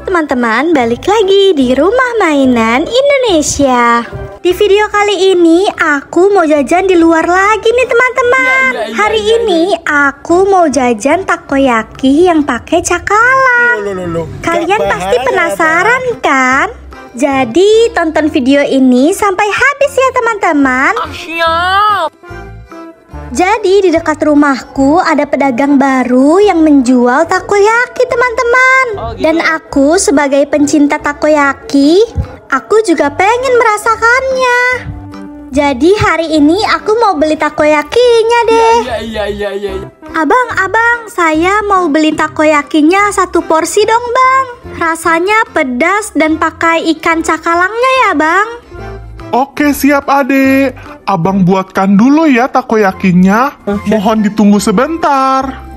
teman-teman, balik lagi di Rumah Mainan Indonesia. Di video kali ini aku mau jajan di luar lagi nih teman-teman. Hari ini aku mau jajan takoyaki yang pakai cakalang. Kalian pasti penasaran kan? Jadi tonton video ini sampai habis ya teman-teman. Jadi di dekat rumahku ada pedagang baru yang menjual takoyaki teman-teman. Dan aku sebagai pencinta takoyaki, aku juga pengen merasakannya. Jadi hari ini aku mau beli takoyakinya deh. Abang, saya mau beli takoyakinya 1 porsi dong bang. Rasanya pedas dan pakai ikan cakalangnya ya bang. Oke siap adek, abang buatkan dulu ya takoyakinya. Mohon ditunggu sebentar.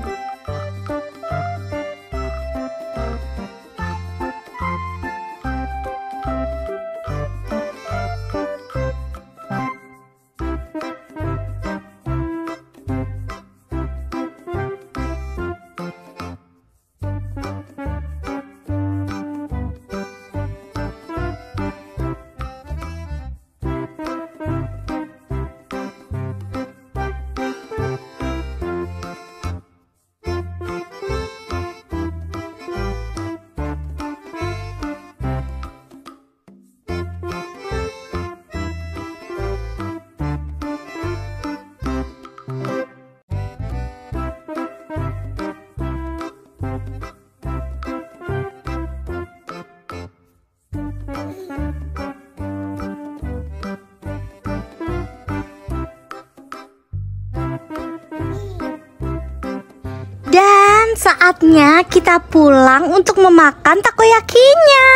Dan saatnya kita pulang untuk memakan takoyakinya.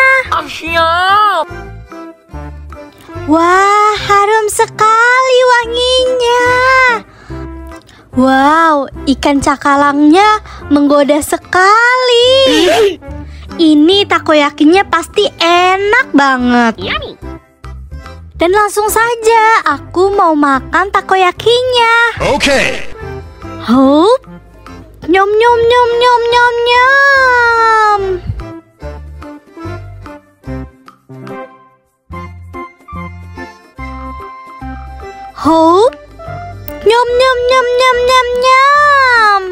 Wah, harum sekali wanginya. Wow, ikan cakalangnya menggoda sekali. Ini takoyakinya pasti enak banget. Dan langsung saja aku mau makan takoyakinya. Okay. Hup. Nyom nyom nyom nyom nyom nyom. Hup. Nyom nyom nyom nyom nyom nyom.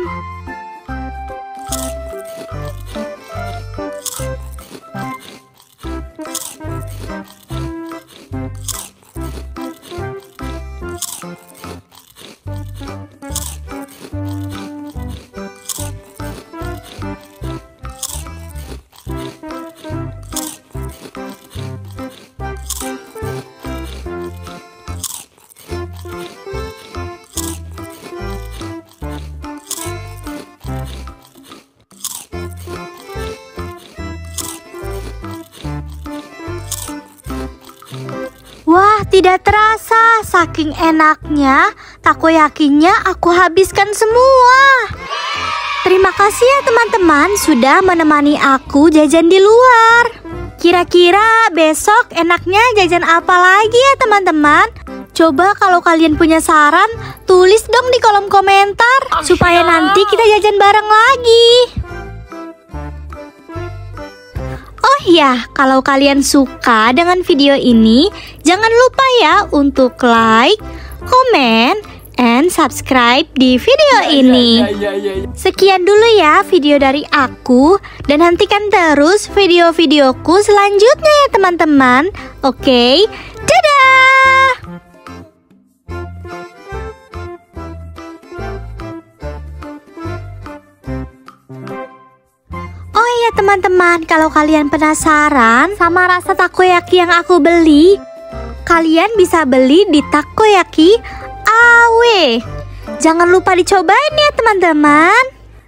Wah, tidak terasa, saking enaknya takoyakinya aku habiskan semua. Terima kasih ya teman-teman sudah menemani aku jajan di luar. Kira-kira besok enaknya jajan apa lagi ya teman-teman? Coba kalau kalian punya saran, tulis dong di kolom komentar supaya nanti kita jajan bareng lagi. Oh iya, kalau kalian suka dengan video ini, jangan lupa ya untuk like, comment, and subscribe di video ini. Sekian dulu ya video dari aku, dan nantikan terus video-videoku selanjutnya ya teman-teman. Oke, dadah! Oh iya teman-teman, kalau kalian penasaran sama rasa takoyaki yang aku beli, kalian bisa beli di Takoyaki AW. Jangan lupa dicobain ya teman-teman.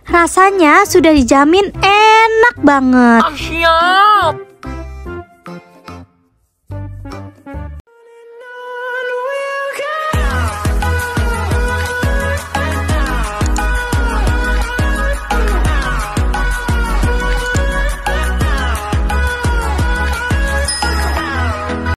Rasanya sudah dijamin enak banget. Siap.